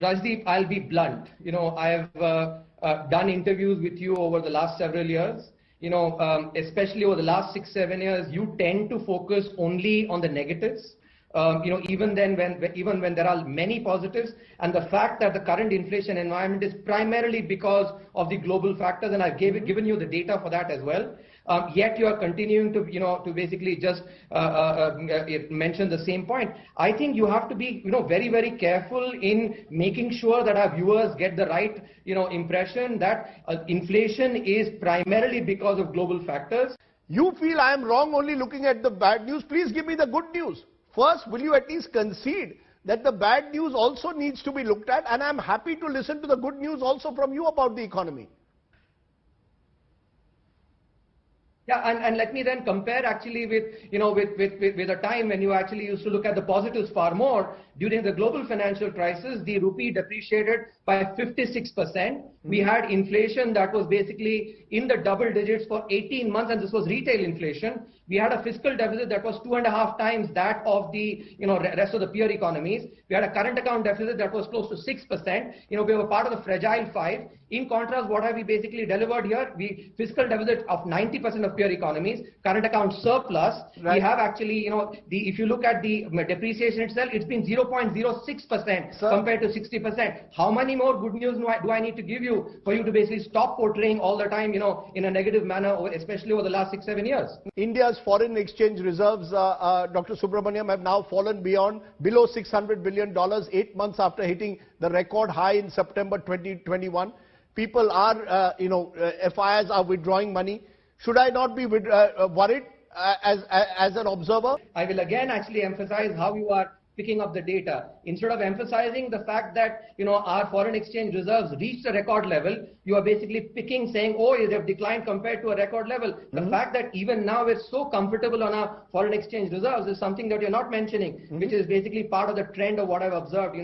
Rajdeep, I'll be blunt. I have done interviews with you over the last several years. Especially over the last 6, 7 years, you tend to focus only on the negatives. Even when there are many positives, and the fact that the current inflation environment is primarily because of the global factors, and I've given you the data for that as well. Yet you are continuing to basically just mention the same point. I think you have to be very, very careful in making sure that our viewers get the right impression that inflation is primarily because of global factors. You feel I am wrong only looking at the bad news. Please give me the good news. First, will you at least concede that the bad news also needs to be looked at? And I'm happy to listen to the good news also from you about the economy. Yeah, and let me then compare actually with a time when you actually used to look at the positives far more. During the global financial crisis, the rupee depreciated by 56%. We had inflation that was basically in the double digits for 18 months, and this was retail inflation. We had a fiscal deficit that was 2.5 times that of the rest of the peer economies. We had a current account deficit that was close to 6%. We were part of the fragile five. In contrast, what have we basically delivered here? We fiscal deficit of 90% of peer economies, current account surplus. Right. We have actually, if you look at the depreciation itself, it's been 0.06% compared to 60%. How many more good news do I need to give you for you to basically stop portraying all the time, in a negative manner, especially over the last 6-7 years? India's foreign exchange reserves, Dr. Subramaniam, have now fallen below $600 billion 8 months after hitting the record high in September 2021. People are, FIs are withdrawing money. Should I not be worried as an observer? I will again actually emphasize how you are picking up the data. Instead of emphasizing the fact that our foreign exchange reserves reached a record level, you are basically saying, oh, they have declined compared to a record level. The fact that even now we're so comfortable on our foreign exchange reserves is something that you're not mentioning, which is basically part of the trend of what I've observed.